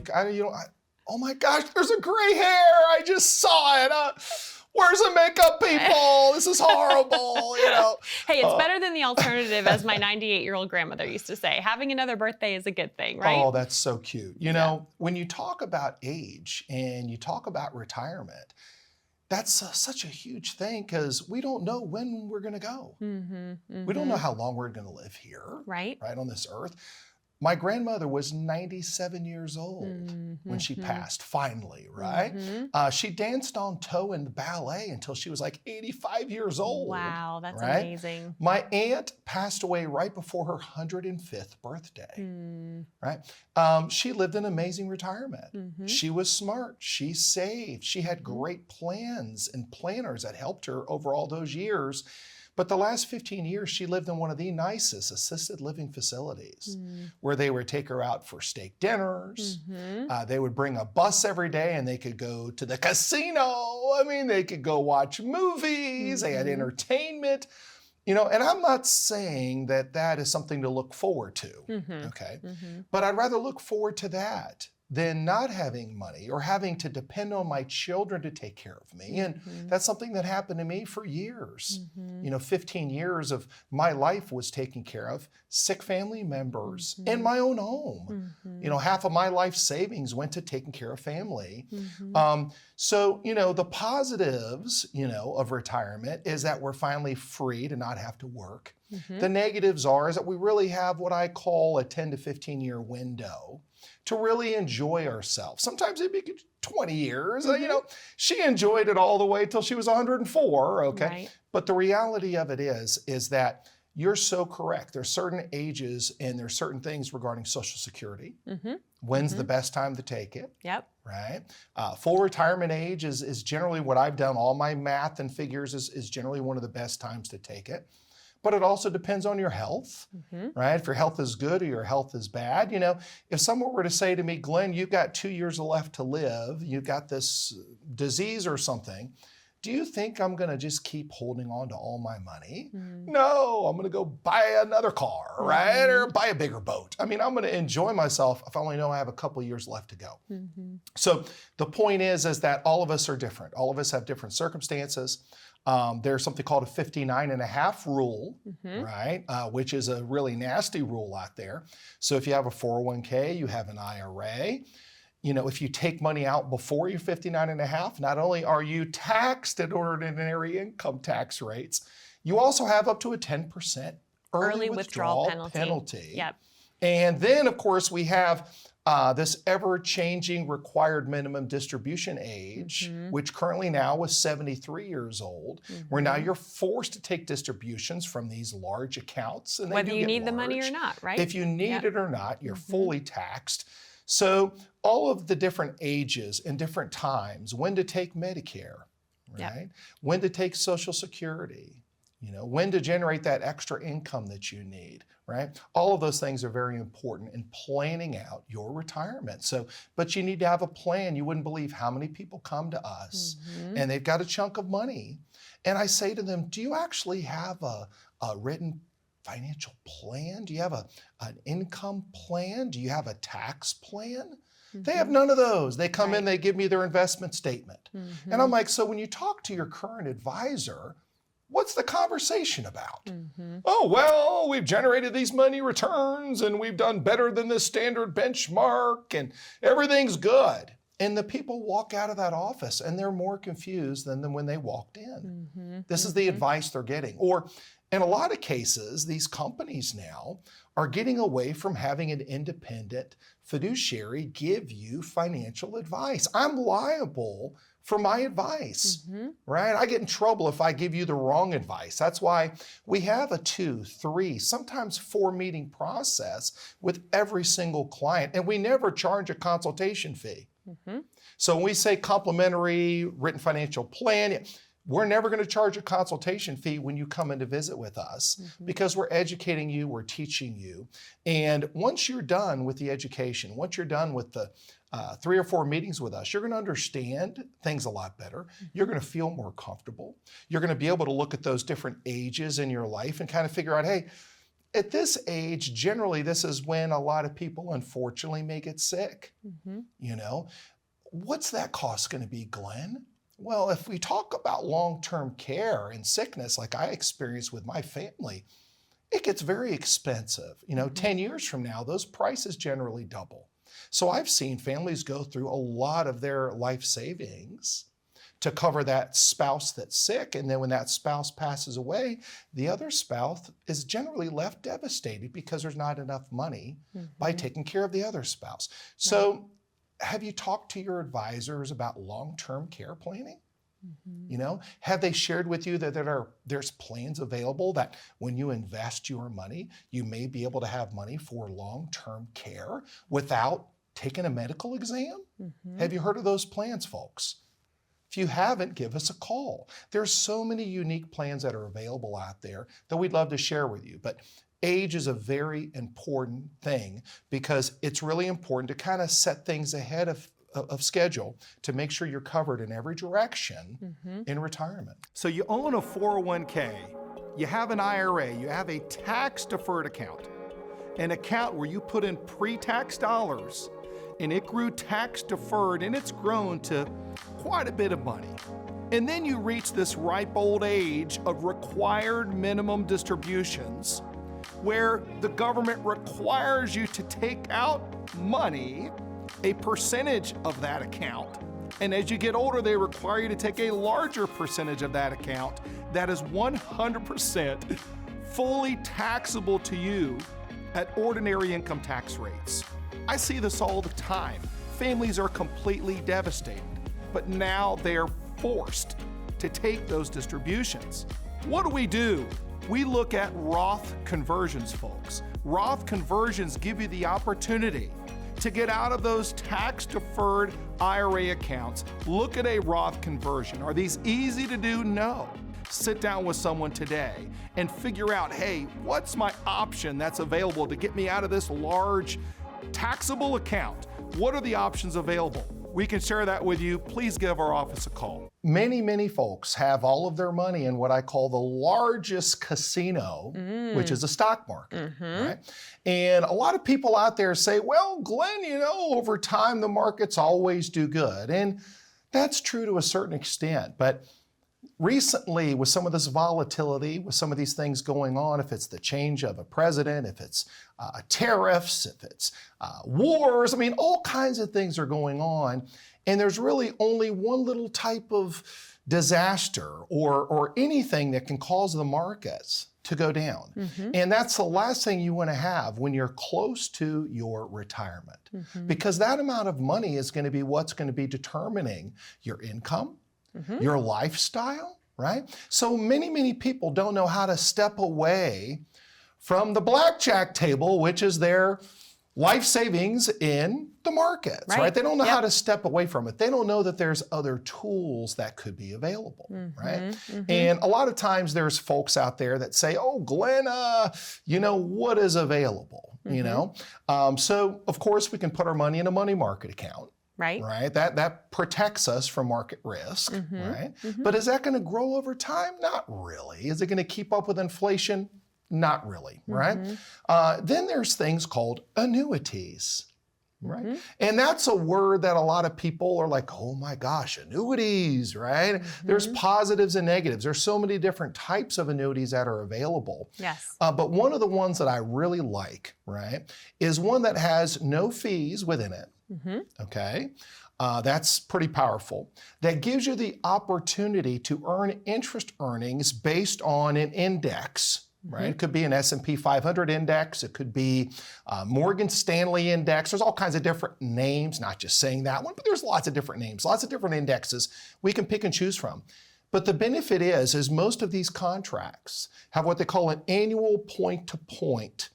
Oh my gosh, there's a gray hair. I just saw it. Where's the makeup people? This is horrible, Hey, it's better than the alternative, as my 98-year-old grandmother used to say. Having another birthday is a good thing, right? Oh, that's so cute. When you talk about age and you talk about retirement, that's such a huge thing because we don't know when we're going to go. We don't know how long we're going to live here, right on this earth. My grandmother was 97 years old when she passed, finally, right? She danced on toe in the ballet until she was like 85 years old. Wow, that's right? amazing. My aunt passed away right before her 105th birthday, right? She lived an amazing retirement. She was smart, she saved, she had great plans and planners that helped her over all those years. But the last 15 years, she lived in one of the nicest assisted living facilities where they would take her out for steak dinners. They would bring a bus every day and they could go to the casino. They could go watch movies. They had entertainment. And I'm not saying that is something to look forward to, okay? But I'd rather look forward to that than not having money or having to depend on my children to take care of me. And that's something that happened to me for years. 15 years of my life was taken care of, sick family members, in my own home. Half of my life savings went to taking care of family. So, the positives, of retirement is that we're finally free to not have to work. The negatives is that we really have what I call a 10 to 15 year window to really enjoy ourselves. Sometimes it'd be 20 years. She enjoyed it all the way till she was 104, okay? Right. But the reality of it is that you're so correct. There's certain ages and there's certain things regarding Social Security. When's the best time to take it? Yep. Right? Full retirement age is generally what I've done. All my math and figures is generally one of the best times to take it. but it also depends on your health, right? If your health is good or your health is bad. You know, if someone were to say to me, Glenn, you've got 2 years left to live, you've got this disease or something, do you think I'm gonna just keep holding on to all my money? No, I'm gonna go buy another car, right? Or buy a bigger boat. I mean, I'm gonna enjoy myself if I only know I have a couple years left to go. So the point is that all of us are different. All of us have different circumstances. There's something called a 59.5 rule, right? Which is a really nasty rule out there. So if you have a 401k, you have an IRA, you know, if you take money out before you're 59.5, not only are you taxed at ordinary income tax rates, you also have up to a 10% early withdrawal penalty. Yep. And then, of course, we have this ever-changing required minimum distribution age, which currently now is 73 years old, where now you're forced to take distributions from these large accounts. And whether you need the money or not, right? If you need it or not, you're fully taxed. So all of the different ages and different times, when to take Medicare, right? When to take Social Security, you know, when to generate that extra income that you need, right? All of those things are very important in planning out your retirement. So, but you need to have a plan. You wouldn't believe how many people come to us and they've got a chunk of money. And I say to them, do you actually have a written financial plan? Do you have an income plan? Do you have a tax plan? They have none of those. They come in, they give me their investment statement. And I'm like, so when you talk to your current advisor, what's the conversation about? Oh, well, we've generated these money returns and we've done better than the standard benchmark and everything's good. And the people walk out of that office and they're more confused than when they walked in. This is the advice they're getting. Or in a lot of cases, these companies now are getting away from having an independent fiduciary give you financial advice. I'm liable for my advice, right? I get in trouble if I give you the wrong advice. That's why we have a 2, 3, sometimes 4 meeting process with every single client, and we never charge a consultation fee. So when we say complimentary written financial plan, we're never going to charge a consultation fee when you come in to visit with us because we're educating you, we're teaching you. And once you're done with the education, once you're done with the 3 or 4 meetings with us, you're going to understand things a lot better. You're going to feel more comfortable. You're going to be able to look at those different ages in your life and kind of figure out, hey, at this age, generally, this is when a lot of people, unfortunately, may get sick. You know, what's that cost going to be, Glenn? Well, if we talk about long-term care and sickness like I experienced with my family, it gets very expensive. You know, 10 years from now, those prices generally double. So I've seen families go through a lot of their life savings to cover that spouse that's sick. And then when that spouse passes away, the other spouse is generally left devastated because there's not enough money by taking care of the other spouse. So have you talked to your advisors about long-term care planning? You know, have they shared with you that there's plans available that when you invest your money, you may be able to have money for long-term care without taking a medical exam? Have you heard of those plans, folks? If you haven't, give us a call. There's so many unique plans that are available out there that we'd love to share with you. But age is a very important thing because it's really important to kind of set things ahead of schedule to make sure you're covered in every direction in retirement. So you own a 401k, you have an IRA, you have a tax-deferred account, an account where you put in pre-tax dollars and it grew tax-deferred and it's grown to quite a bit of money. And then you reach this ripe old age of required minimum distributions where the government requires you to take out money, a percentage of that account. And as you get older, they require you to take a larger percentage of that account that is 100% fully taxable to you at ordinary income tax rates. I see this all the time. Families are completely devastated, but now they're forced to take those distributions. What do? We look at Roth conversions, folks. Roth conversions give you the opportunity to get out of those tax-deferred IRA accounts. Look at a Roth conversion. Are these easy to do? No. sit down with someone today and figure out, hey, what's my option that's available to get me out of this large taxable account? What are the options available? We can share that with you. Please give our office a call. Many folks have all of their money in what I call the largest casino, which is the stock market, right? And a lot of people out there say, well, Glenn, over time the markets always do good. And that's true to a certain extent. But recently, with some of this volatility, with some of these things going on, if it's the change of a president, if it's tariffs, if it's wars, all kinds of things are going on. And there's really only one little type of disaster or anything that can cause the markets to go down. And that's the last thing you want to have when you're close to your retirement. Because that amount of money is going to be what's going to be determining your income, your lifestyle, right? So many people don't know how to step away from the blackjack table, which is their life savings in the markets, right? They don't know how to step away from it. They don't know that there's other tools that could be available, right? And a lot of times there's folks out there that say, oh, Glenn, what is available, So of course we can put our money in a money market account. Right. That protects us from market risk, right? But is that going to grow over time? Not really. Is it going to keep up with inflation? Not really, right? Then there's things called annuities, right? And that's a word that a lot of people are like, oh my gosh, annuities, right? There's positives and negatives. There's so many different types of annuities that are available. Yes. But one of the ones that I really like, right, is one that has no fees within it. Okay, that's pretty powerful. That gives you the opportunity to earn interest earnings based on an index, right? It could be an S&P 500 index. It could be Morgan Stanley index. There's all kinds of different names, not just saying that one, but there's lots of different names, lots of different indexes we can pick and choose from. But the benefit is most of these contracts have what they call an annual point-to-point,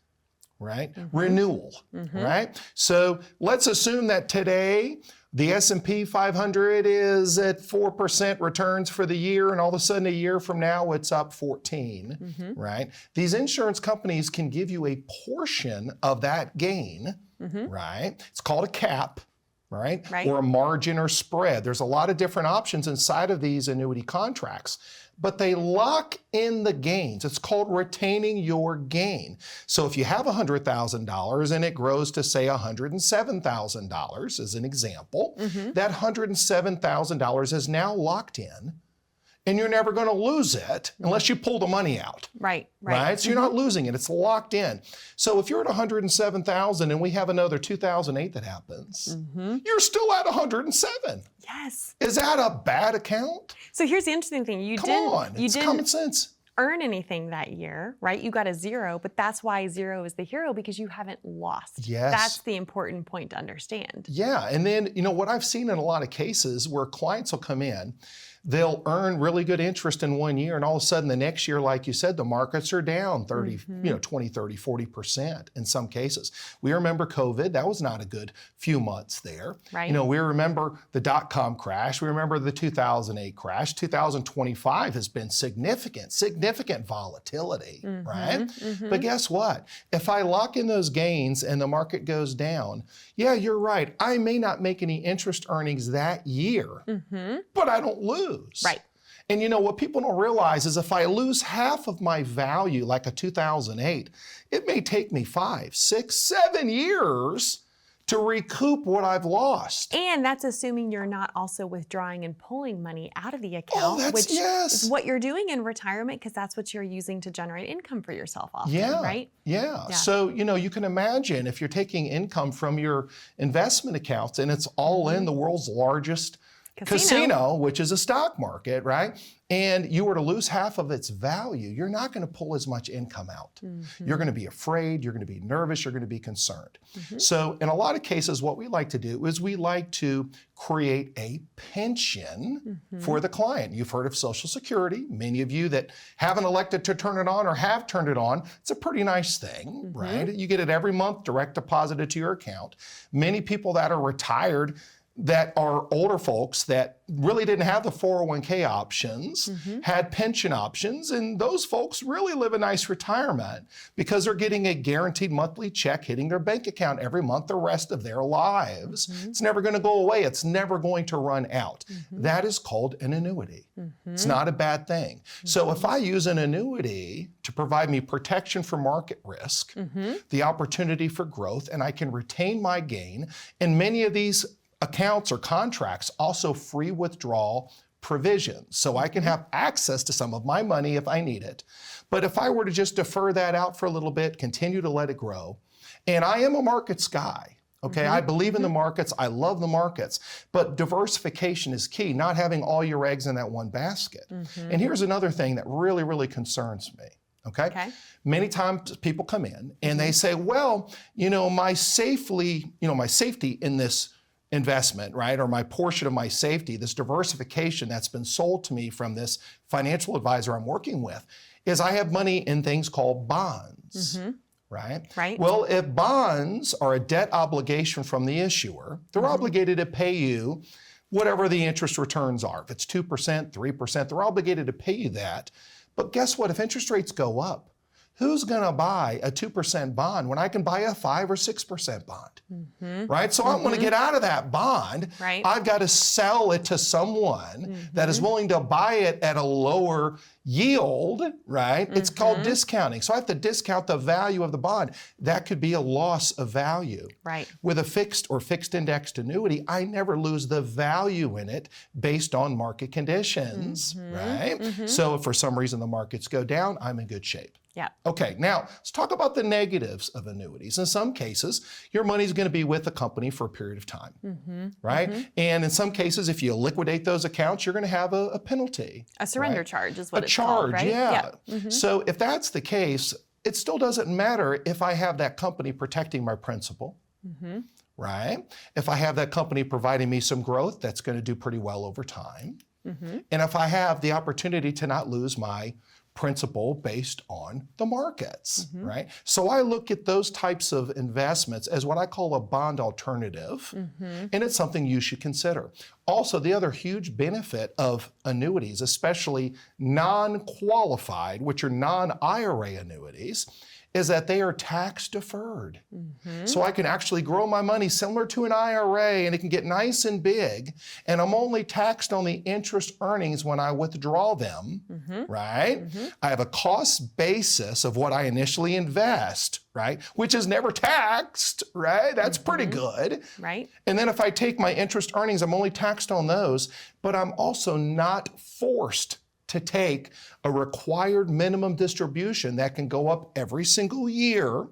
right? Renewal, right? So let's assume that today the S&P 500 is at 4% returns for the year, and all of a sudden a year from now it's up 14, right? These insurance companies can give you a portion of that gain, right? It's called a cap. Right? Or a margin or spread. There's a lot of different options inside of these annuity contracts, but they lock in the gains. It's called retaining your gain. So if you have $100,000 and it grows to say $107,000 as an example, that $107,000 is now locked in, and you're never going to lose it unless you pull the money out. Right? So you're not losing it. It's locked in. So if you're at 107,000 and we have another 2008 that happens, you're still at 107. Yes. Is that a bad account? So here's the interesting thing. You It's common sense. Earn anything that year, right? You got a 0, but that's why 0 is the hero, because you haven't lost. Yes. That's the important point to understand. Yeah, and then, what I've seen in a lot of cases where clients will come in, they'll earn really good interest in 1 year, and all of a sudden the next year, like you said, the markets are down 30, 20, 30, 40% in some cases. We remember COVID. That was not a good few months there. Right. We remember the dot-com crash. We remember the 2008 crash. 2025 has been significant volatility, right? But guess what? If I lock in those gains and the market goes down, yeah, you're right. I may not make any interest earnings that year, but I don't lose. Right. And what people don't realize is if I lose half of my value, like a 2008, it may take me 5, 6, 7 years to recoup what I've lost. And that's assuming you're not also withdrawing and pulling money out of the account, which is what you're doing in retirement, because that's what you're using to generate income for yourself often, right? Yeah. So, you can imagine if you're taking income from your investment accounts and it's all in the world's largest casino, which is a stock market, right? And you were to lose half of its value, you're not going to pull as much income out. You're going to be afraid, you're going to be nervous, you're going to be concerned. So in a lot of cases, what we like to do is we like to create a pension for the client. You've heard of Social Security. Many of you that haven't elected to turn it on or have turned it on, it's a pretty nice thing, right? You get it every month, direct deposited to your account. Many people that are retired that are older folks that really didn't have the 401k options, had pension options, and those folks really live a nice retirement because they're getting a guaranteed monthly check hitting their bank account every month the rest of their lives. It's never going to go away. It's never going to run out. That is called an annuity. It's not a bad thing. So if I use an annuity to provide me protection from market risk, the opportunity for growth, and I can retain my gain, and many of these accounts or contracts also free withdrawal provisions. So I can have access to some of my money if I need it. But if I were to just defer that out for a little bit, continue to let it grow, and I am a markets guy, okay, I believe in the markets, I love the markets, but diversification is key, not having all your eggs in that one basket. And here's another thing that really, really concerns me. Okay? Many times people come in and they say, well, my safety in this investment, right, or my portion of my safety, this diversification that's been sold to me from this financial advisor I'm working with, is I have money in things called bonds, right? Well, if bonds are a debt obligation from the issuer, they're obligated to pay you whatever the interest returns are. If it's 2%, 3%, they're obligated to pay you that. But guess what? If interest rates go up, who's going to buy a 2% bond when I can buy a 5 or 6% bond, right? So I want to get out of that bond. I've got to sell it to someone that is willing to buy it at a lower yield, right? It's called discounting. So I have to discount the value of the bond. That could be a loss of value. With a fixed or fixed indexed annuity, I never lose the value in it based on market conditions, right? So if for some reason the markets go down, I'm in good shape. Okay, now let's talk about the negatives of annuities. In some cases, your money's going to be with the company for a period of time, right? And in some cases, if you liquidate those accounts, you're going to have a penalty. A surrender charge is what it's called, right? Yeah. So if that's the case, it still doesn't matter if I have that company protecting my principal, right? If I have that company providing me some growth, that's going to do pretty well over time. And if I have the opportunity to not lose my principal based on the markets, right? So I look at those types of investments as what I call a bond alternative, and it's something you should consider. Also, the other huge benefit of annuities, especially non-qualified, which are non-IRA annuities, is that they are tax deferred. So I can actually grow my money similar to an IRA, and it can get nice and big, and I'm only taxed on the interest earnings when I withdraw them, right? I have a cost basis of what I initially invest, right? Which is never taxed, right? That's pretty good. And then if I take my interest earnings, I'm only taxed on those, but I'm also not forced to take a required minimum distribution that can go up every single year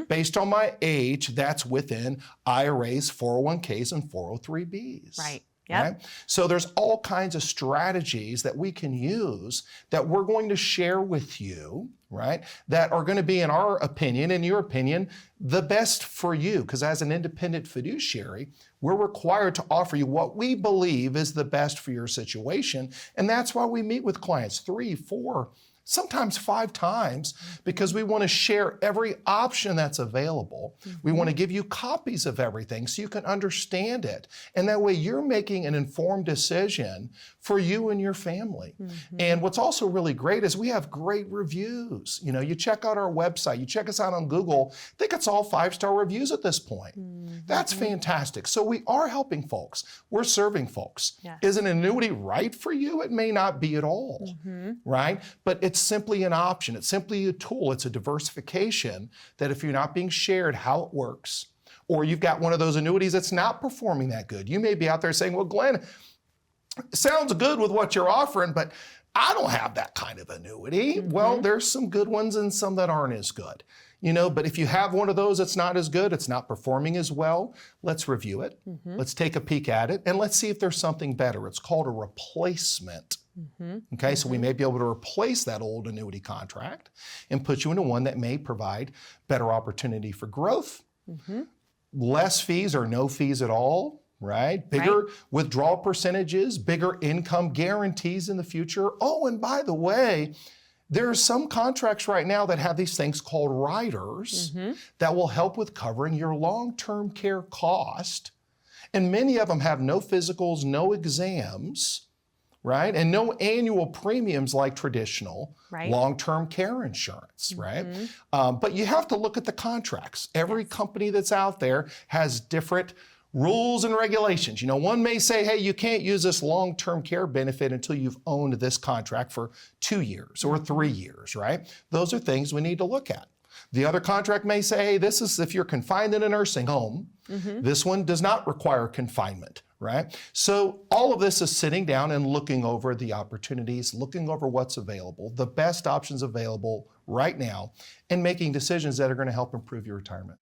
based on my age. That's within IRAs, 401ks, and 403bs. Right? So there's all kinds of strategies that we can use that we're going to share with you, right? That are going to be, in our opinion, in your opinion, the best for you. Because as an independent fiduciary, we're required to offer you what we believe is the best for your situation. And that's why we meet with clients 3, 4, sometimes 5 times, because we want to share every option that's available. We want to give you copies of everything so you can understand it. And that way you're making an informed decision for you and your family. And what's also really great is we have great reviews. You check out our website, you check us out on Google, I think it's all 5-star reviews at this point. That's fantastic. So we are helping folks. We're serving folks. Is an annuity right for you? It may not be at all, right? But it's simply an option. It's simply a tool. It's a diversification that if you're not being shared how it works, or you've got one of those annuities that's not performing that good, you may be out there saying, well, Glenn, it sounds good with what you're offering, but I don't have that kind of annuity. Well, there's some good ones and some that aren't as good. But if you have one of those that's not as good, it's not performing as well, let's review it. Let's take a peek at it, and let's see if there's something better. It's called a replacement. Okay, so we may be able to replace that old annuity contract and put you into one that may provide better opportunity for growth, less fees or no fees at all, right? Bigger withdrawal percentages, bigger income guarantees in the future. Oh, and by the way, there are some contracts right now that have these things called riders that will help with covering your long-term care cost And many of them have no physicals, no exams, right? And no annual premiums like traditional Right. long-term care insurance, right? But you have to look at the contracts. Every company that's out there has different rules and regulations. One may say, hey, you can't use this long-term care benefit until you've owned this contract for 2 years or 3 years, right? Those are things we need to look at. The other contract may say, hey, this is if you're confined in a nursing home. This one does not require confinement, right? So all of this is sitting down and looking over the opportunities, looking over what's available, the best options available right now, and making decisions that are going to help improve your retirement.